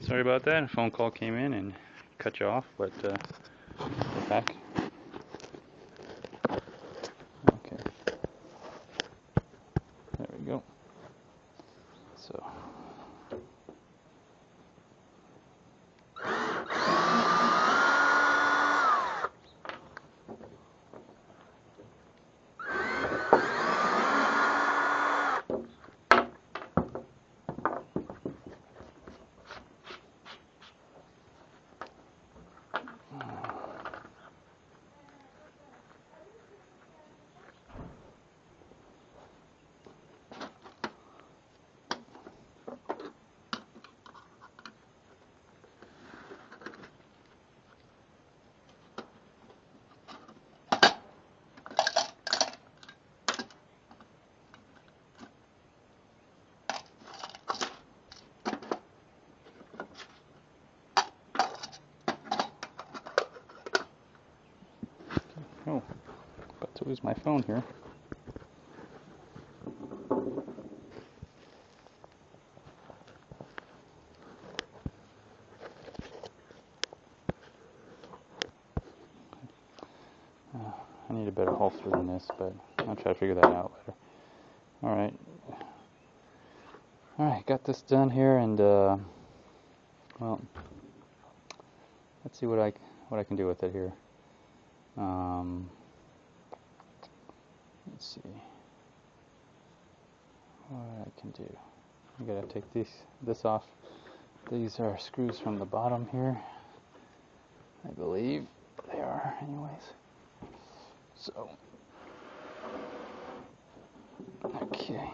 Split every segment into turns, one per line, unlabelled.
Sorry about that. A phone call came in and cut you off, but we're back. Okay. There we go. So. Oh, about to lose my phone here. I need a better holster than this, but I'll try to figure that out later. Alright, got this done here, and well, let's see what I can do with it here. Let's see what I can do. I gotta take this off. These are screws from the bottom here, I believe they are, anyways. So, okay.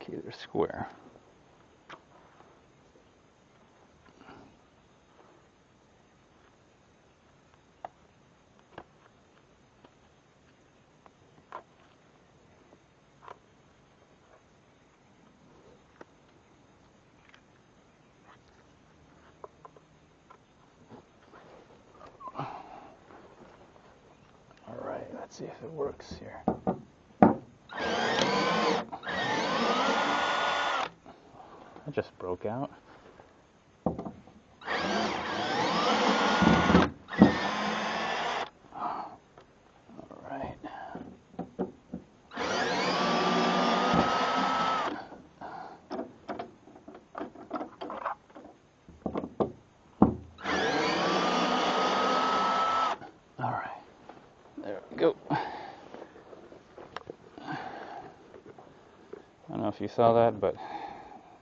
Okay, they're square. All right, let's see if it works here. It just broke out. Alright. Alright. There we go. I don't know if you saw that, but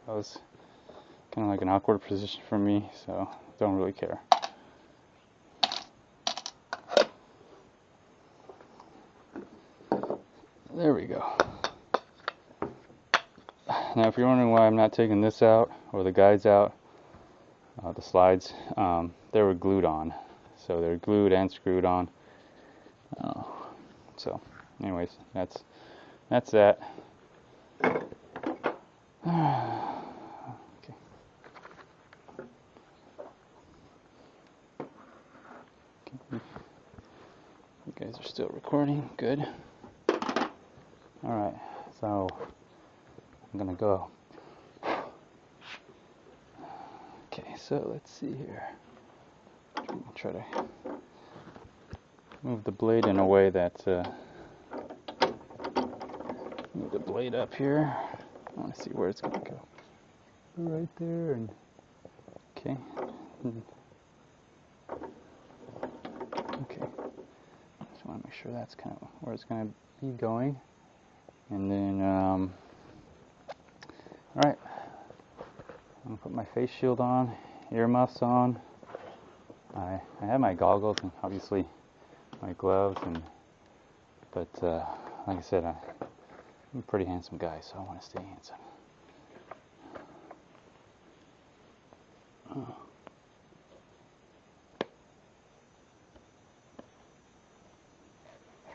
that was kind of like an awkward position for me, so don't really care. There we go. Now if you're wondering why I'm not taking this out, or the guides out, the slides, they were glued on. So they're glued and screwed on. So anyways, that's that. You guys are still recording, good. Alright, so I'm gonna go. Okay, so let's see here. Try to move the blade in a way that move the blade up here. I want to see where it's gonna go. Right there, and okay. Okay. Just want to make sure that's kind of where it's gonna be going. And then, alright, I'm going to put my face shield on, earmuffs on. I have my goggles and obviously my gloves, but like I said, I'm a pretty handsome guy, so I want to stay handsome.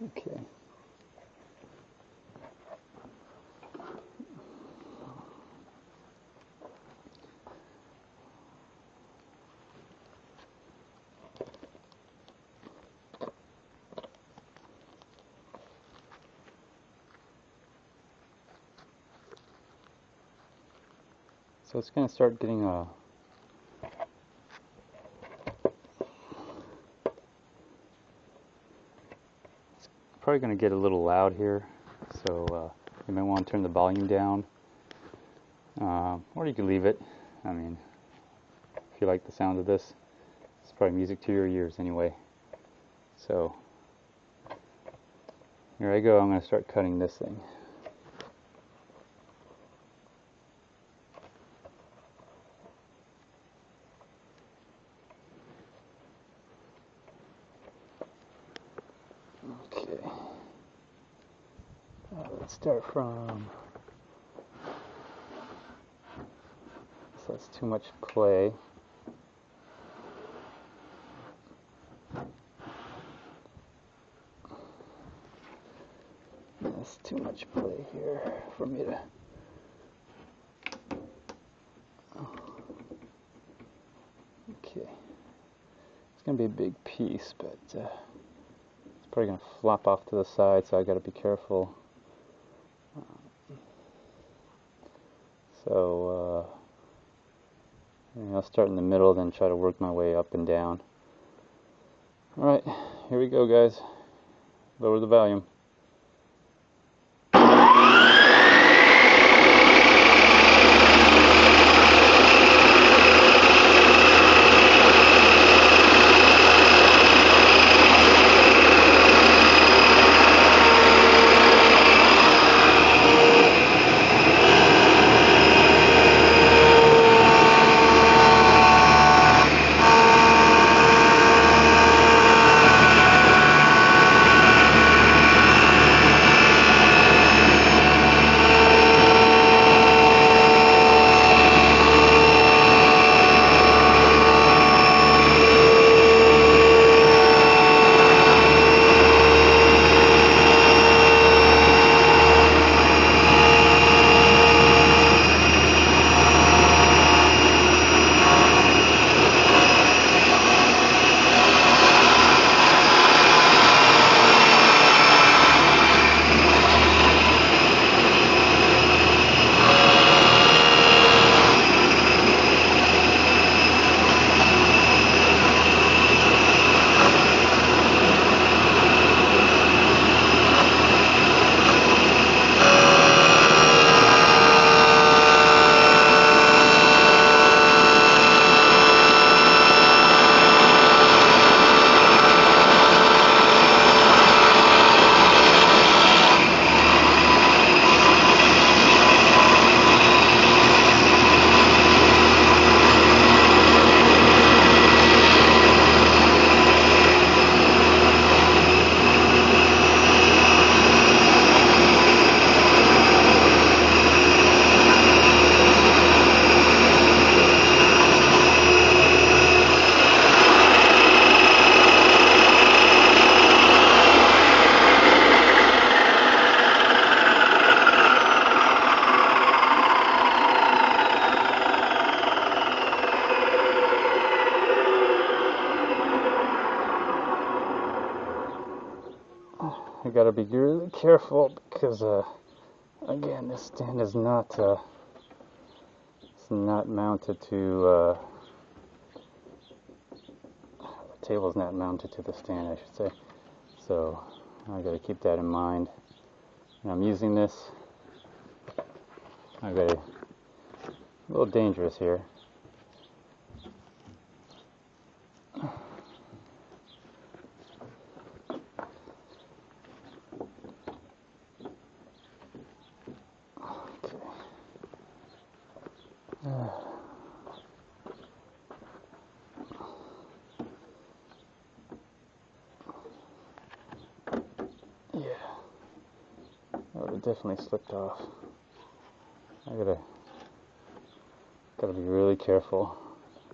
Okay. So it's going to start getting probably going to get a little loud here, so you might want to turn the volume down, or you can leave it. I mean, if you like the sound of this, it's probably music to your ears anyway. So here I go. I'm going to start cutting this thing. Okay. Let's start from. So that's too much play. That's too much play here for me to. Okay. It's going to be a big piece, but it's probably going to flop off to the side, so I got to be careful. So I'll start in the middle, then try to work my way up and down. Alright, here we go, guys. Lower the volume. I gotta be really careful because, again, this stand is not, it's not mounted to, the table's not mounted to the stand, I should say. So I gotta keep that in mind. And I'm using this. I gotta, a little dangerous here. Yeah, that would have definitely slipped off. I gotta be really careful.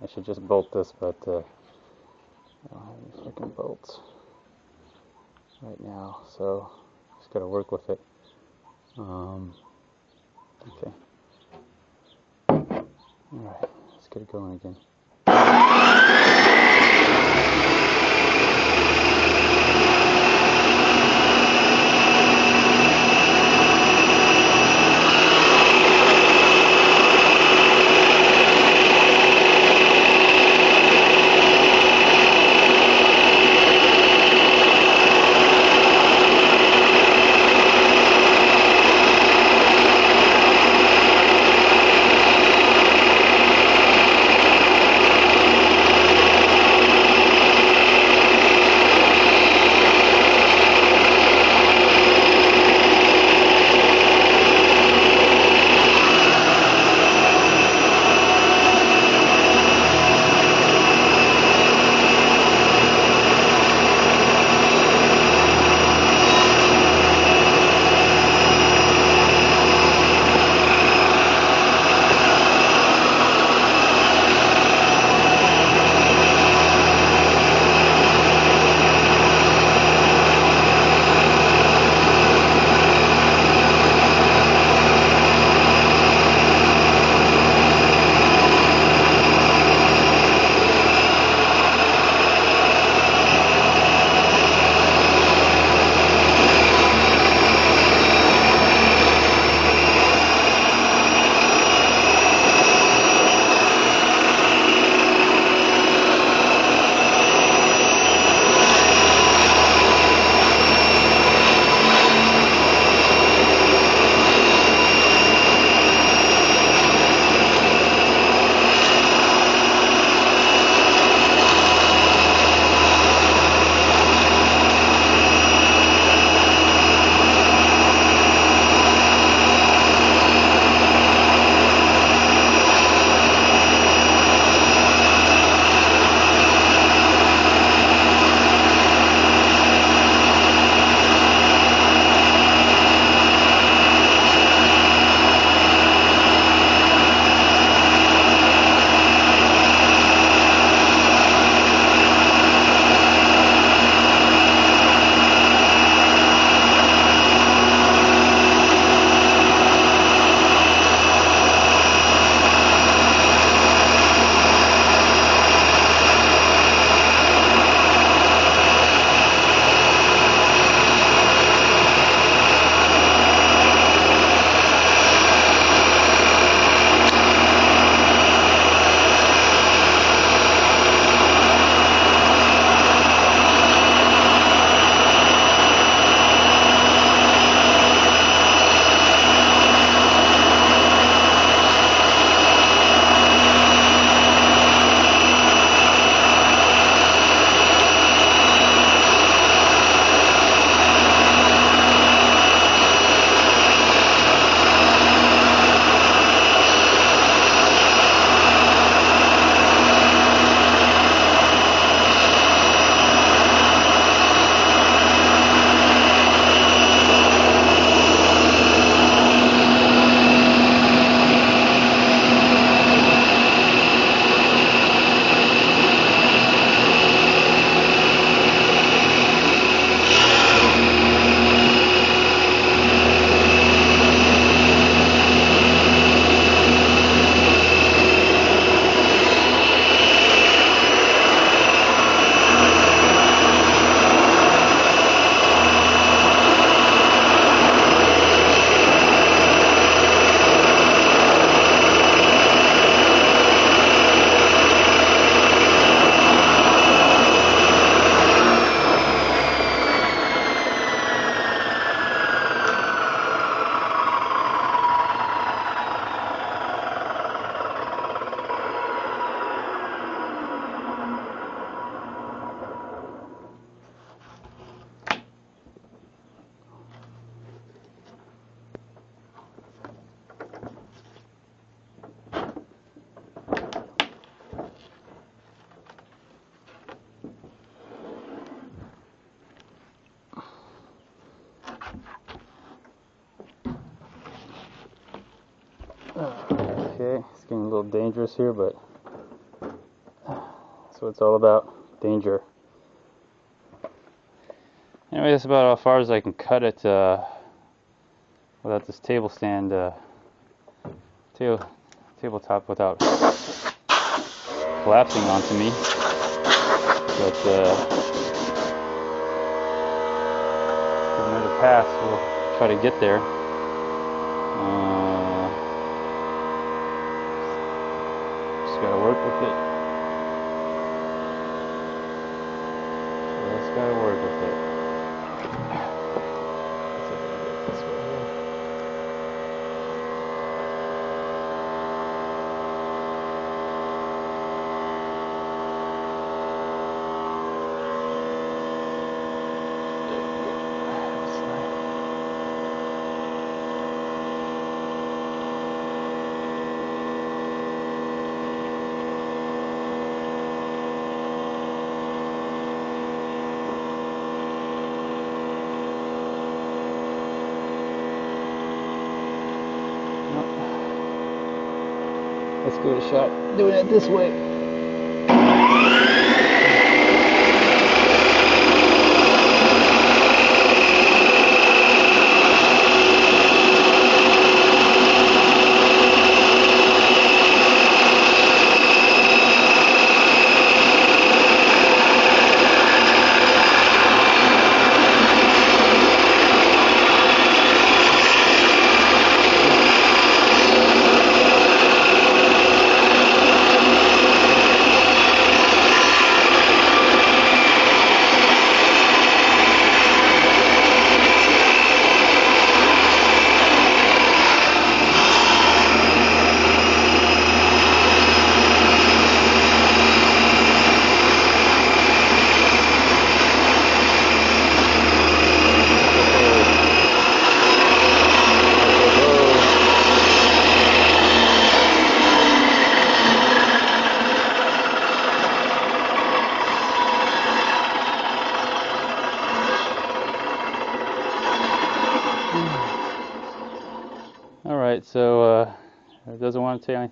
I should just bolt this, but I don't have any freaking bolts right now, so just gotta work with it. Okay. Alright, let's get it going again. Okay, it's getting a little dangerous here, but that's what it's all about, danger. Anyway, that's about how far as I can cut it without this table stand, tabletop without collapsing onto me. But give another pass, we'll try to get there. Just gotta work with it. Just gotta work with it. This way here. Let's give it a shot doing it this way. Alright, so it doesn't want to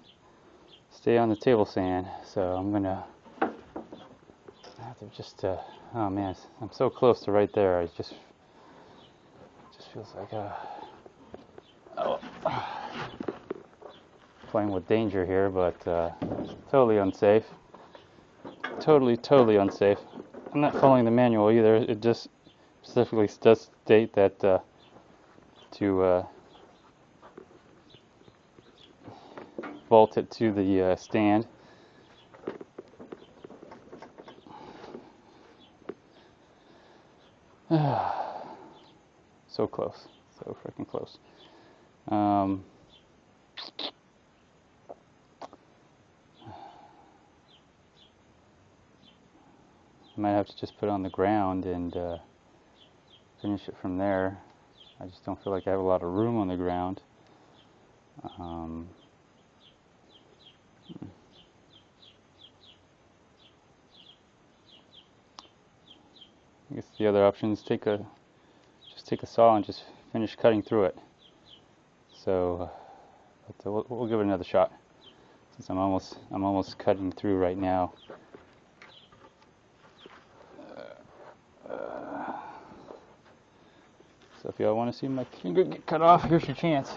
stay on the table sand, so I'm gonna have to just oh man, I'm so close to right there. It just feels like playing with danger here, but totally unsafe. Totally unsafe. I'm not following the manual either. It just specifically does state that to bolt it to the stand. So close, so freaking close. I might have to just put it on the ground and finish it from there. I just don't feel like I have a lot of room on the ground. I guess the other option is take a saw and just finish cutting through it. So but we'll give it another shot, since I'm almost cutting through right now. So if y'all want to see my finger get cut off, here's your chance.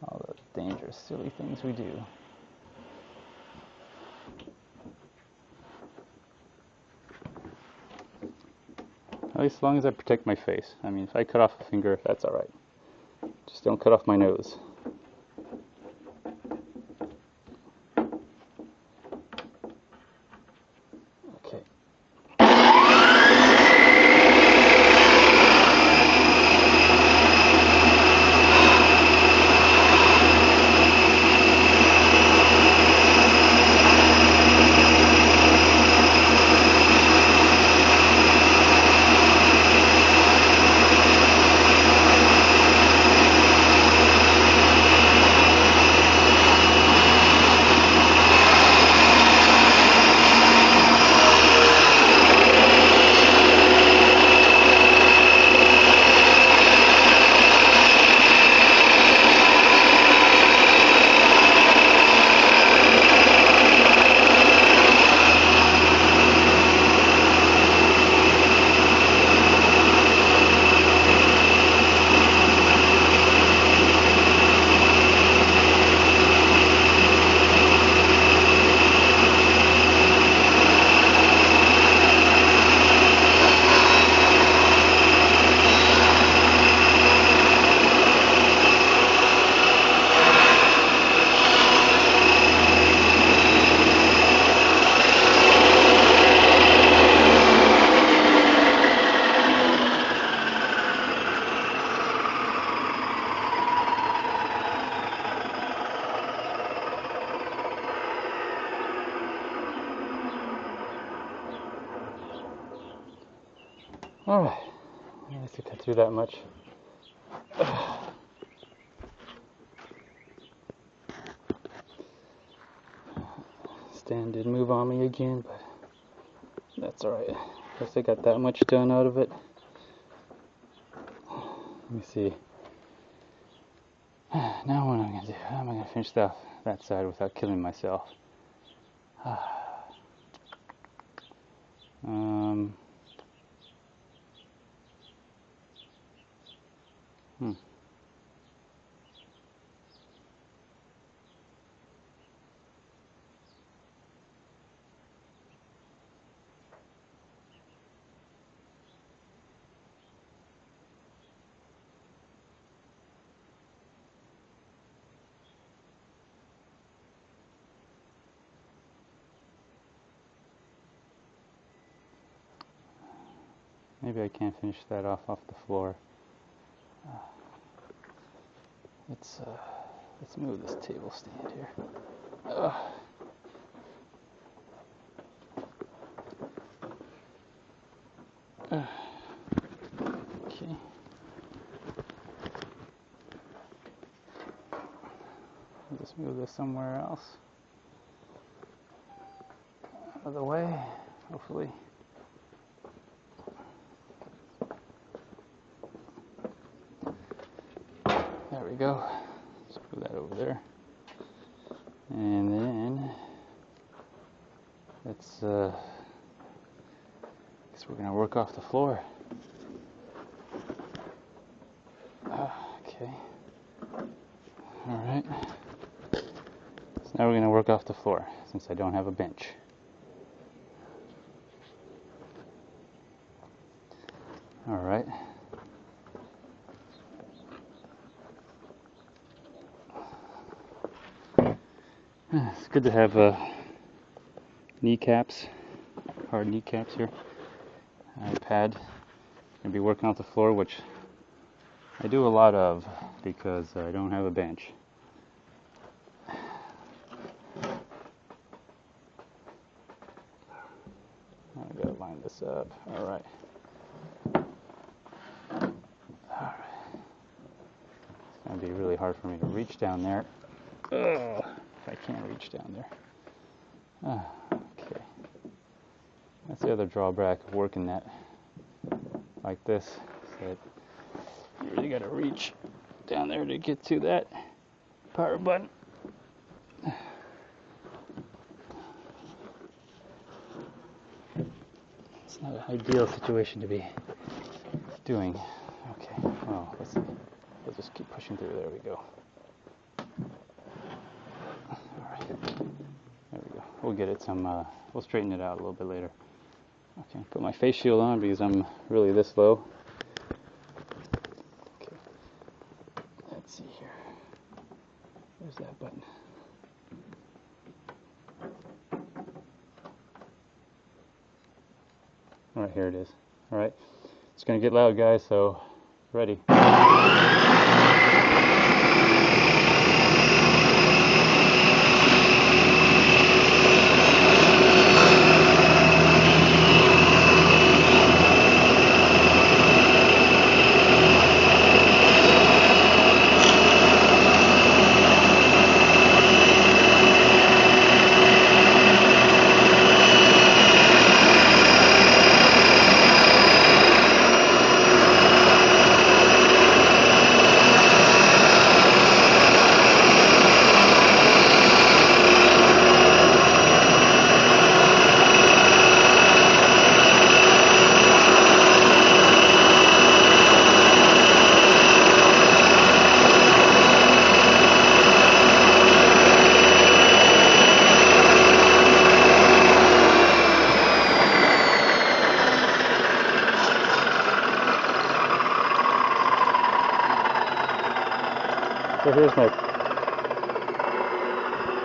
All the dangerous, silly things we do. At least as long as I protect my face. I mean, if I cut off a finger, that's alright. Just don't cut off my nose. Okay. Alright, I guess I cut through that much. Stand did move on me again, but that's alright. Guess I got that much done out of it. Let me see. Now what am I going to do? How am I going to finish off that side without killing myself? Maybe I can't finish that off the floor. Let's move this table stand here. Okay. I'll just move this somewhere else. Out of the way, hopefully. There we go. Let's move that over there. And then let's guess we're gonna work off the floor. Okay. Alright. So now we're gonna work off the floor since I don't have a bench. Alright. It's good to have kneecaps, hard kneecaps here. iPad. Gonna be working off the floor, which I do a lot of because I don't have a bench. I gotta line this up. Alright. It's gonna be really hard for me to reach down there. Ugh. If I can't reach down there. Okay. That's the other drawback of working that like this. Is that you really got to reach down there to get to that power button. It's not an ideal situation to be doing. Okay. Well, let's see. We'll just keep pushing through. There we go. There we go. We'll get it some, we'll straighten it out a little bit later. Okay, put my face shield on because I'm really this low. Okay. Let's see here. Where's that button? Alright, here it is. Alright. It's going to get loud, guys, so ready.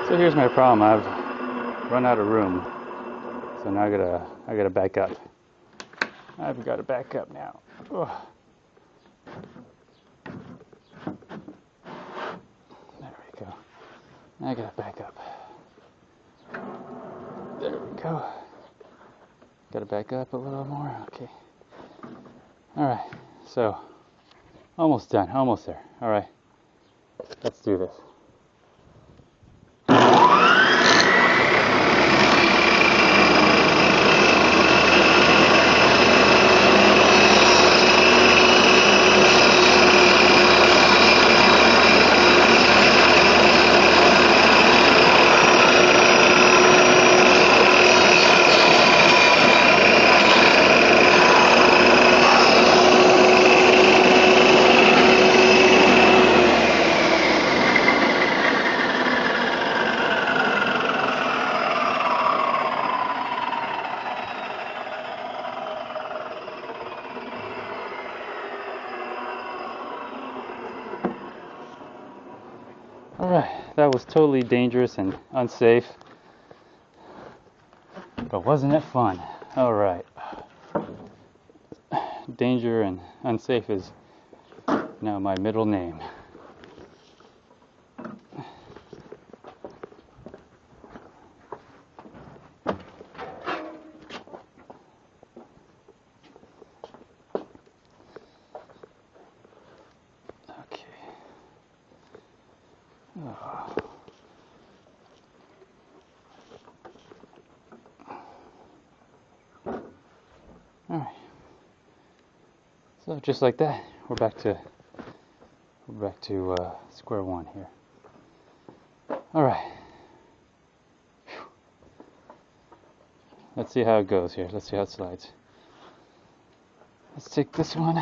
So here's my problem. I've run out of room, so now I gotta back up. I've got to back up now. Ugh. There we go. I gotta back up. There we go. Gotta back up a little more. Okay. Alright, so almost done, almost there. Alright, let's do this. Alright, that was totally dangerous and unsafe, but wasn't it fun? Alright, danger and unsafe is now my middle name. Alright, so just like that, we're back to square one here. Alright, let's see how it goes here. Let's see how it slides. Let's take this one,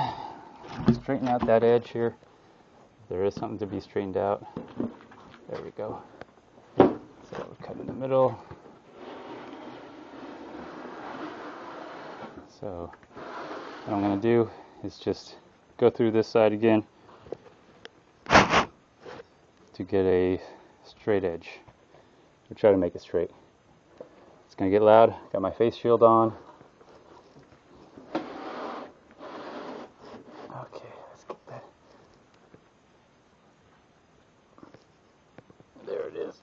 straighten out that edge here. There is something to be straightened out. There we go. So we'll cut in the middle. So what I'm going to do is just go through this side again to get a straight edge. We'll try to make it straight. It's going to get loud. Got my face shield on. Okay, let's get that. There it is.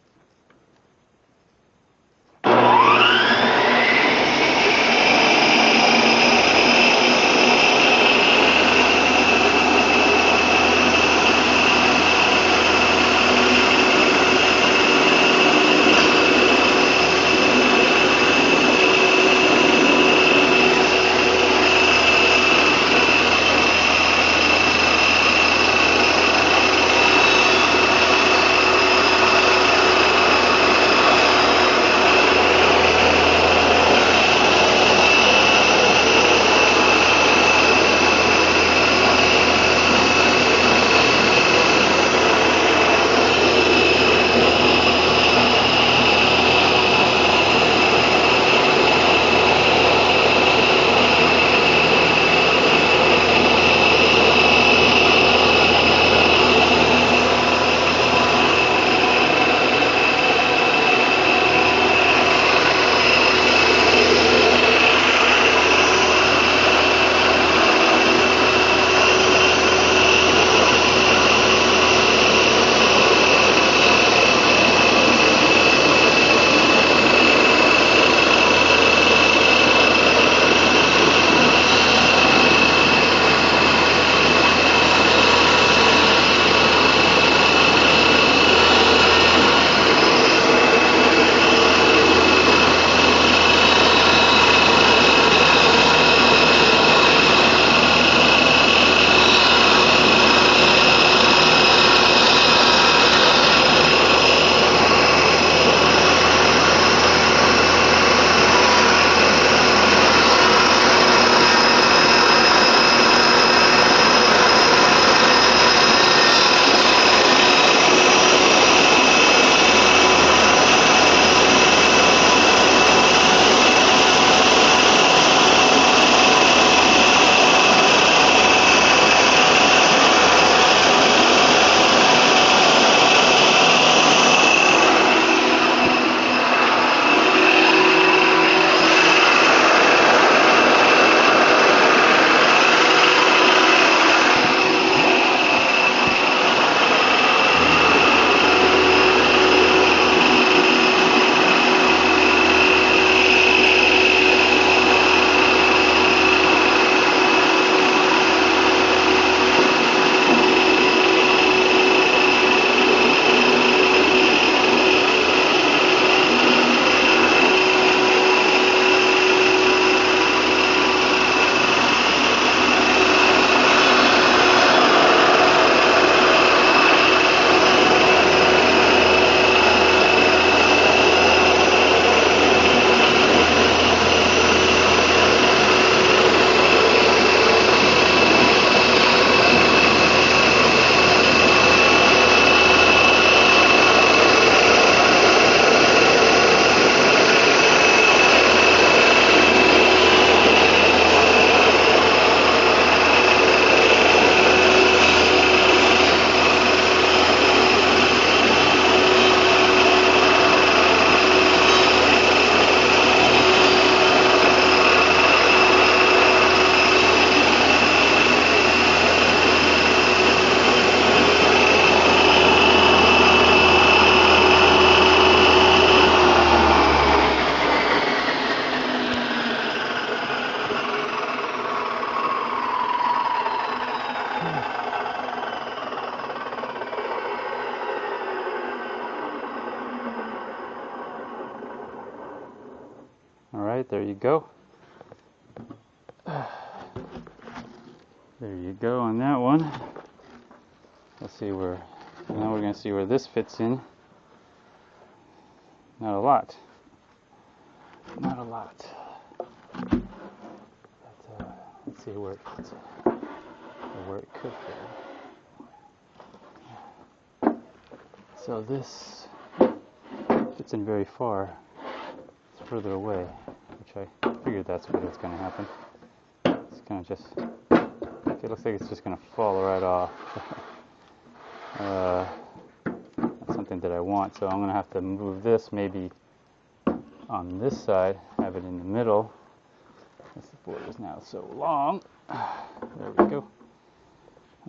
there you go. There you go on that one. Let's see where, now we're going to see where this fits in. Not a lot. Not a lot. But, let's see where it fits in. Or where it could fit in. So this fits in very far. It's further away, which I figured that's what was going to happen. It's kind of just, it looks like it's just going to fall right off. That's something that I want, so I'm going to have to move this maybe on this side, have it in the middle. This board is now so long. There we go.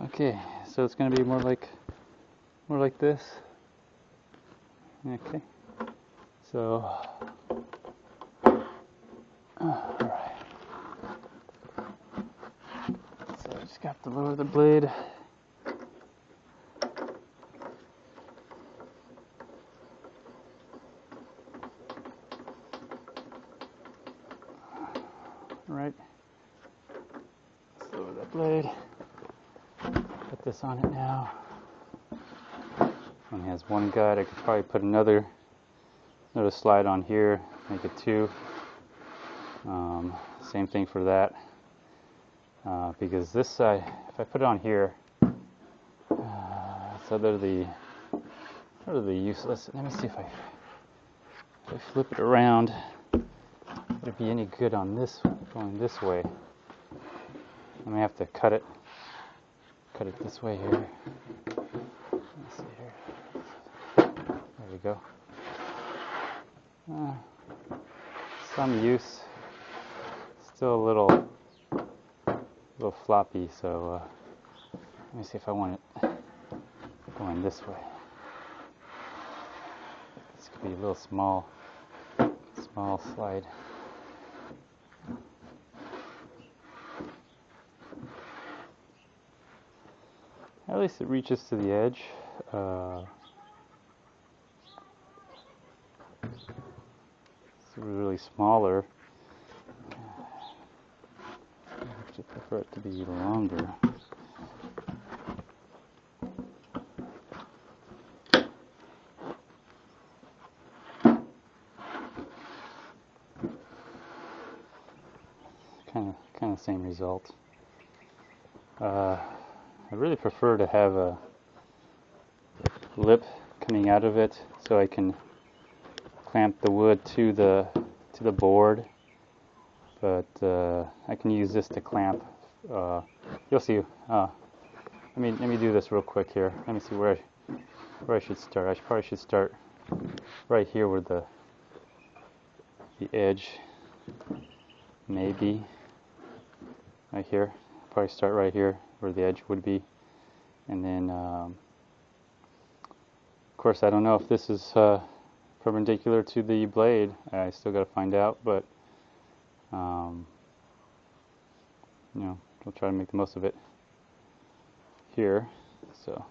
Okay, so it's going to be more like this. Okay, so all right. So I just got to lower the blade. Right. Let's lower that blade. Put this on it now. Only has one guide. I could probably put another slide on here, make it 2. Same thing for that. Because this side, if I put it on here, it's utterly useless. Let me see if I flip it around. Would it be any good on this, going this way? I may have to cut it this way here. Let's see here. There we go. Some use. Still a little floppy, so let me see if I want it going this way. This could be a little small slide. At least it reaches to the edge. It's really smaller. I actually prefer it to be longer. Kind of same result. I really prefer to have a lip coming out of it so I can clamp the wood to the board, but I can use this to clamp. You'll see. Let me do this real quick here. Let me see where I should start. I probably should start right here where the edge, maybe right here. Probably start right here where the edge would be, and then of course I don't know if this is perpendicular to the blade. I still got to find out, but we'll try to make the most of it here. So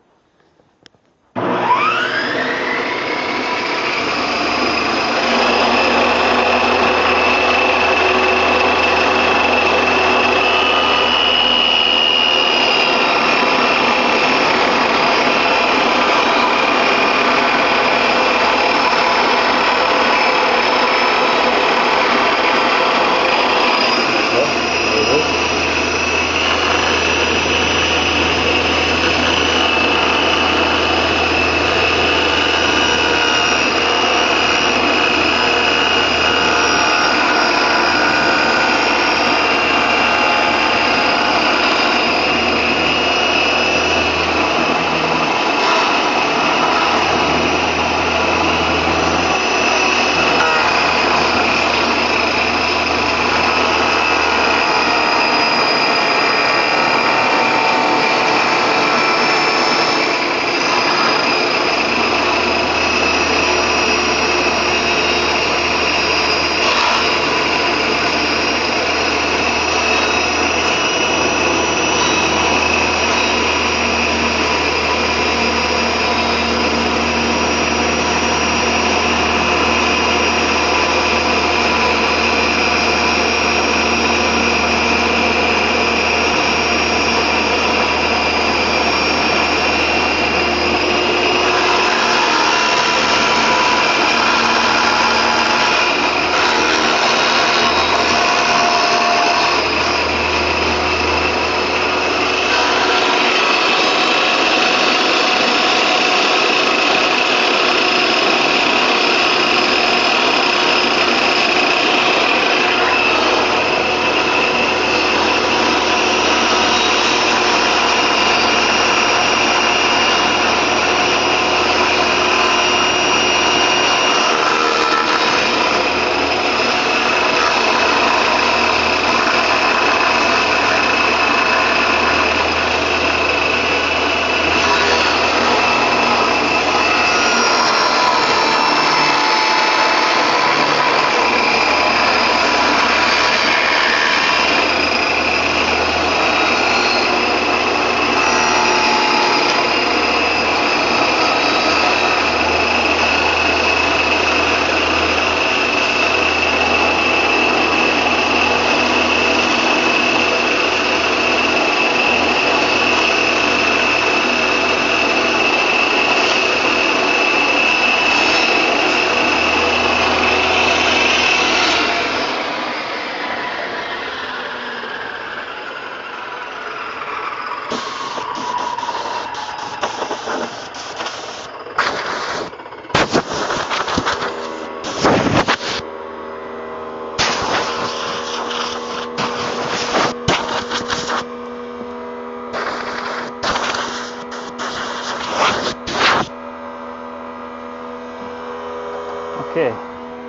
Okay,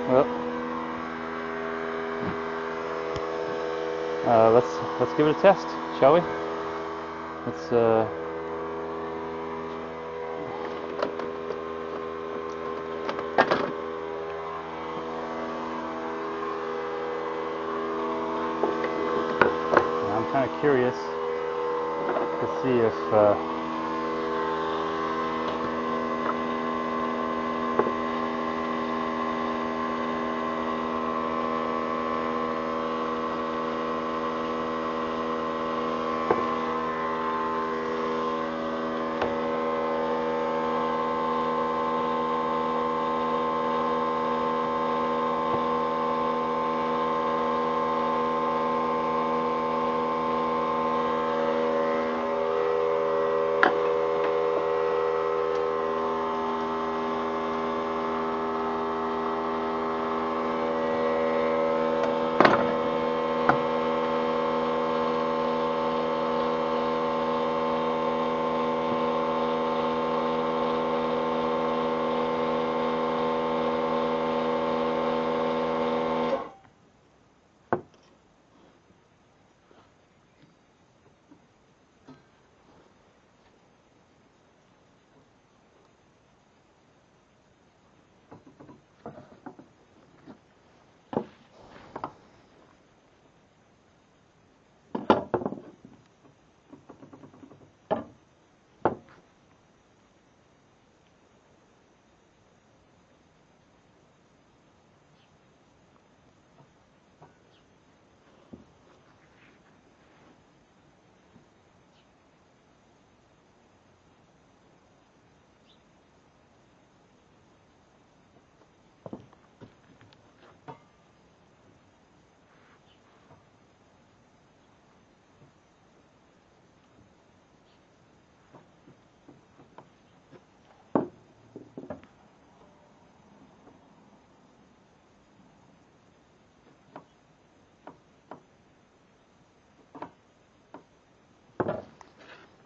well, let's give it a test, shall we? Let's I'm kind of curious to see if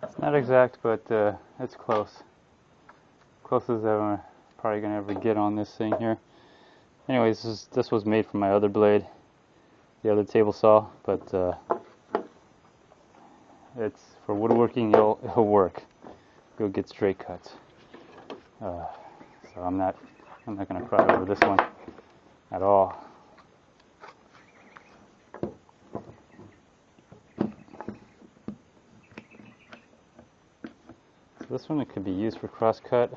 it's not exact, but it's close. Close as I'm probably gonna ever get on this thing here. Anyways, this was made from my other blade, the other table saw, but it's for woodworking. It'll work. You'll get straight cuts. So I'm not gonna cry over this one at all. So this one, it could be used for crosscut.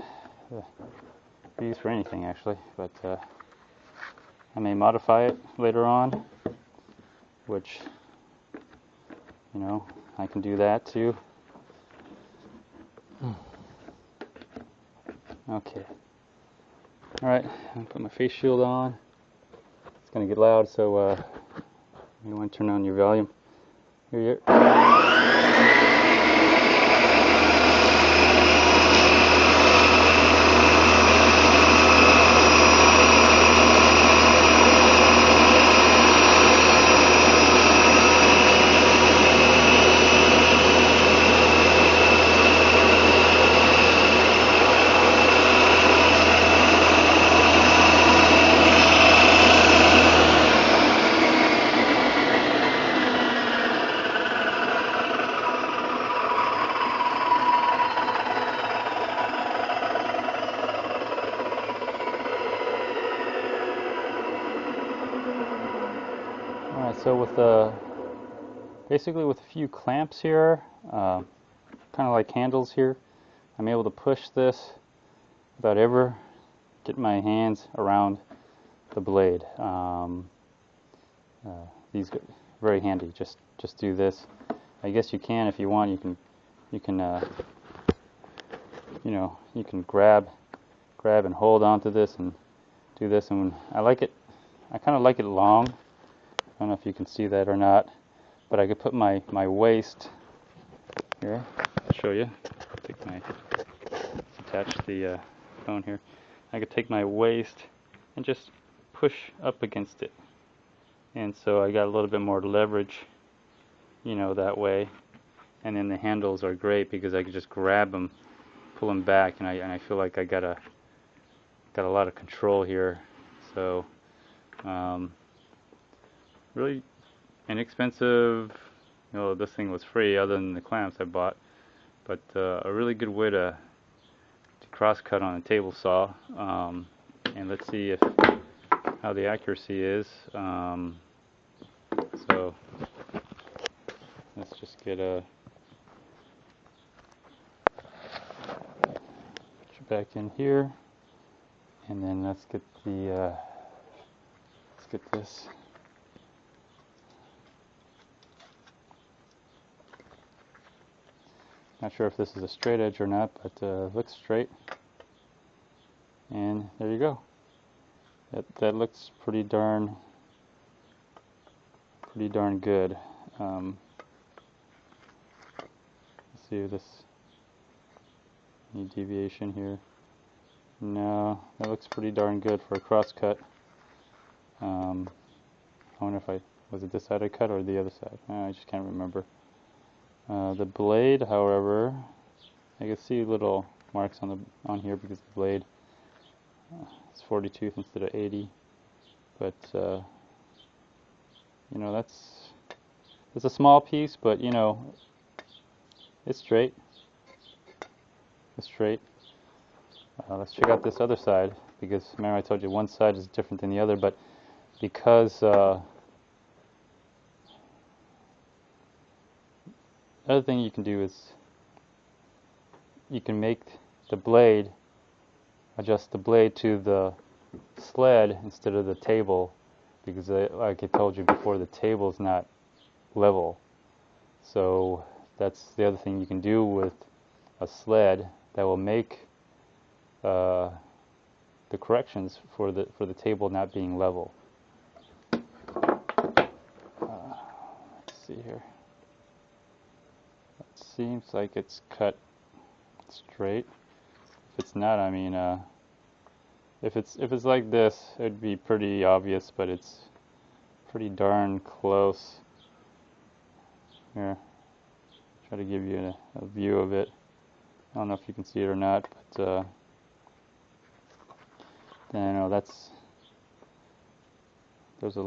Be used for anything actually, but I may modify it later on, which, you know, I can do that too. Okay. Alright, I'm gonna put my face shield on. It's gonna get loud, so you want to turn on your volume. Here you go. So with basically with a few clamps here, kind of like handles here, I'm able to push this without ever getting my hands around the blade. These are very handy. Just do this. I guess you can, if you want, you can you know, you can grab and hold onto this and do this. And I like it. I kind of like it long. I don't know if you can see that or not, but I could put my waist here. I'll show you. Take my attach the phone here. I could take my waist and just push up against it, and so I got a little bit more leverage, you know, that way. And then the handles are great because I could just grab them, pull them back, and I feel like I got a lot of control here So really inexpensive. You know, this thing was free other than the clamps I bought, but a really good way to cross cut on a table saw. And let's see how the accuracy is. So let's just get a back in here, and then let's get the let's get this. Not sure if this is a straight edge or not, but it looks straight. And there you go. That looks pretty darn good. Let's see if this any deviation here. No, that looks pretty darn good for a cross cut. I wonder if was it this side I cut or the other side? I just can't remember. The blade, however, I can see little marks on here because the blade is 42 instead of 80. But you know, it's a small piece, but you know, it's straight. It's straight. Let's check out this other side, because remember I told you one side is different than the other, but because the other thing you can do is you can make the blade, adjust the blade to the sled instead of the table, because like I told you before, the table is not level. So that's the other thing you can do with a sled that will make the corrections for the table not being level. Let's see here. It seems like it's cut straight. If it's not, I mean, if it's like this, it'd be pretty obvious, but it's pretty darn close. Here, try to give you a view of it. I don't know if you can see it or not, but then there's a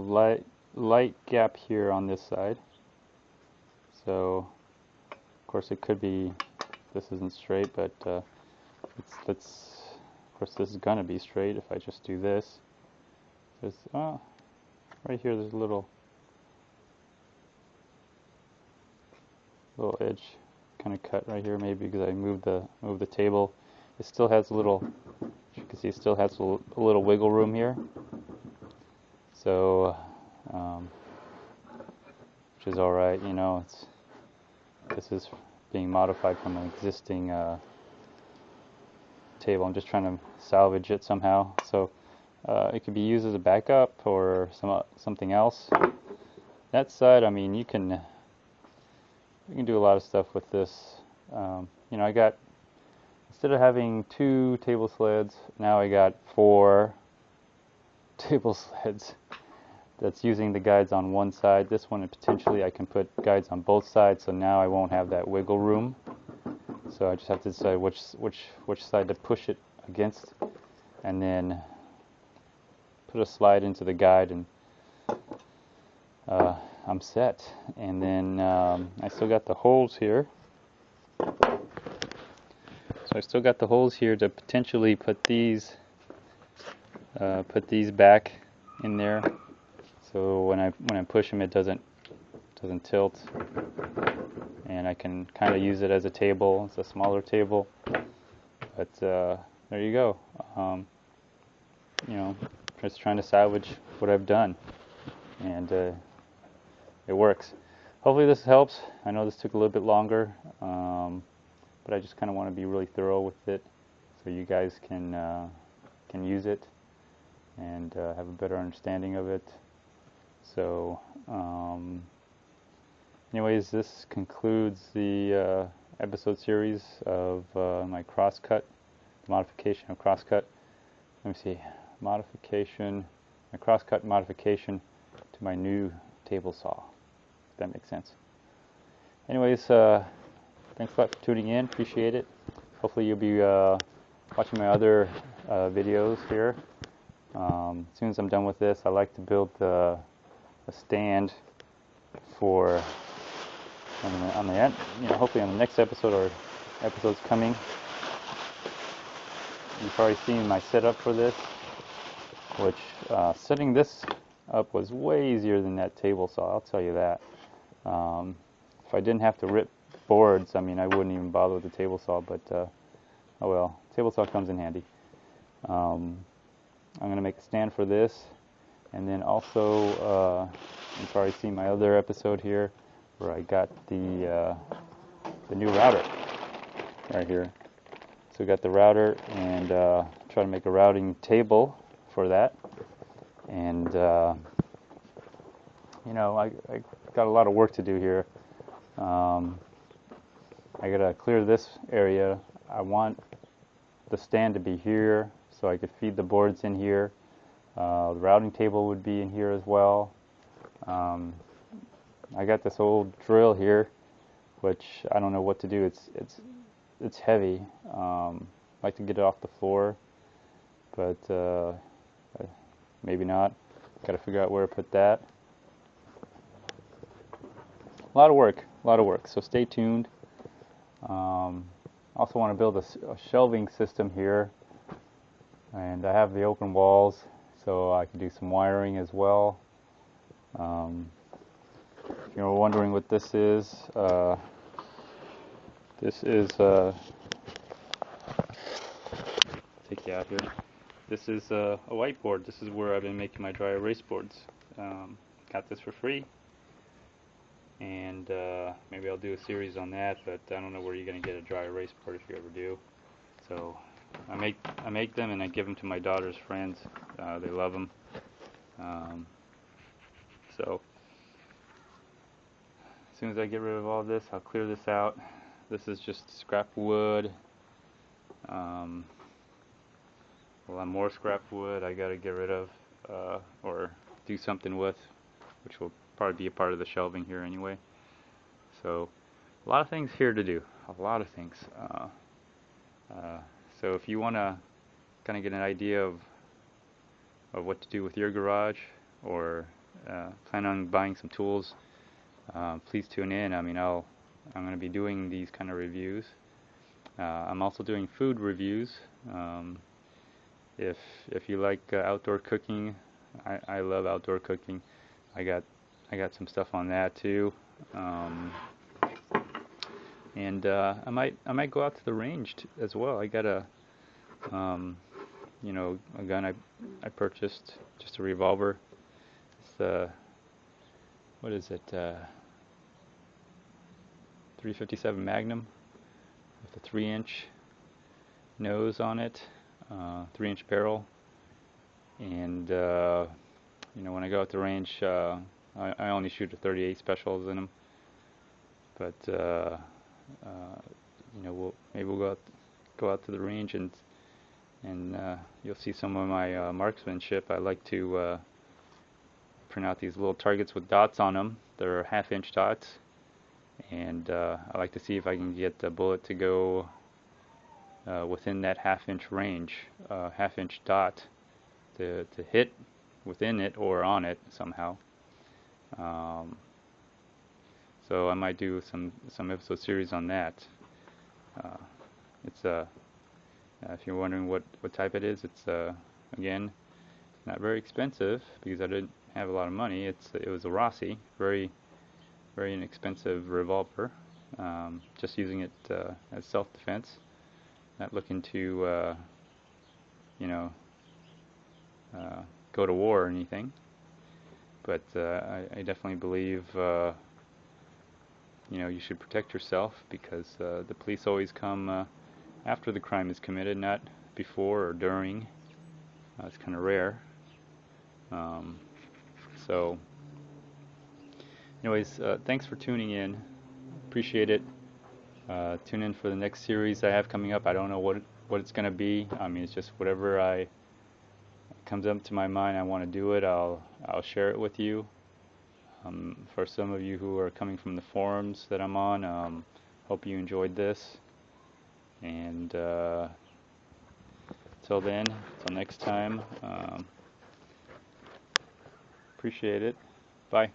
light gap here on this side. So of course it could be this isn't straight, but of course this is gonna be straight if I just do this. There's right here there's a little edge kind of cut right here, maybe because I moved the table. It still has a little, as you can see, it still has a little wiggle room here. So, which is all right. You know, this is being modified from an existing table. I'm just trying to salvage it somehow. So it could be used as a backup or something else. That side, I mean, you can do a lot of stuff with this. You know, I got, instead of having 2 table sleds, now I got 4 table sleds that's using the guides on one side. This one, potentially I can put guides on both sides, so now I won't have that wiggle room. So I just have to decide which side to push it against, and then put a slide into the guide, and I'm set. And then I still got the holes here. So I still got the holes here to potentially put these back in there. So when I push them, it doesn't tilt, and I can kind of use it as a table. It's a smaller table, but there you go. You know, just trying to salvage what I've done, and it works. Hopefully this helps. I know this took a little bit longer, but I just kind of want to be really thorough with it, so you guys can use it and have a better understanding of it. So anyways, this concludes the episode series of my Crosscut, modification of Crosscut. Let me see, modification, my Crosscut modification to my new table saw, if that makes sense. Anyways, thanks a lot for tuning in, appreciate it. Hopefully you'll be watching my other videos here, As soon as I'm done with this, I like to build a stand for on the end, hopefully on the next episode or episodes coming. You've already seen my setup for this, which setting this up was way easier than that table saw, I'll tell you that. If I didn't have to rip boards, I mean, I wouldn't even bother with the table saw, but oh well, table saw comes in handy. I'm going to make a stand for this, and then also you've already seen my other episode here where I got the new router right here. So we got the router, and try to make a routing table for that. And I got a lot of work to do here. I gotta clear this area. I want the stand to be here so I could feed the boards in here. The routing table would be in here as well. I got this old drill here, which I don't know what to do. It's heavy. I'd like to get it off the floor, but maybe not. Got to figure out where to put that. A lot of work. So stay tuned. Also want to build a shelving system here, and I have the open walls, so I can do some wiring as well. If you're wondering what this is a take you out here. This is a whiteboard. This is where I've been making my dry erase boards. Got this for free, and maybe I'll do a series on that, but I don't know where you're going to get a dry erase board if you ever do. So I make them, and I give them to my daughter's friends. They love them. So as soon as I get rid of all this, I'll clear this out. This is just scrap wood. A lot more scrap wood I got to get rid of or do something with, which will probably be a part of the shelving here anyway. So a lot of things here to do, a lot of things. So if you want to kind of get an idea of what to do with your garage, or plan on buying some tools, please tune in. I mean, I'm going to be doing these kind of reviews. I'm also doing food reviews. If you like outdoor cooking, I love outdoor cooking. I got some stuff on that too. And I might go out to the range as well. I got a gun I purchased, just a revolver. It's what is it? 357 Magnum with a 3-inch nose on it, 3-inch barrel. And when I go out to range, I only shoot a 38 specials in them. But maybe we'll go out to the range, and you'll see some of my marksmanship. I like to print out these little targets with dots on them. They're 1/2-inch dots, and I like to see if I can get the bullet to go within that 1/2-inch range, 1/2-inch dot, to hit within it or on it somehow. So I might do some episode series on that. It's if you're wondering what type it is, it's again, not very expensive because I didn't have a lot of money. It was a Rossi, very inexpensive revolver. Just using it as self-defense, not looking to go to war or anything. But I definitely believe you should protect yourself, because the police always come after the crime is committed, not before or during. It's kind of rare. So anyways, thanks for tuning in. Appreciate it. Tune in for the next series I have coming up. I don't know what it's going to be. I mean, it's just whatever comes up to my mind, I want to do it. I'll share it with you. For some of you who are coming from the forums that I'm on, hope you enjoyed this. And till next time, Appreciate it. Bye.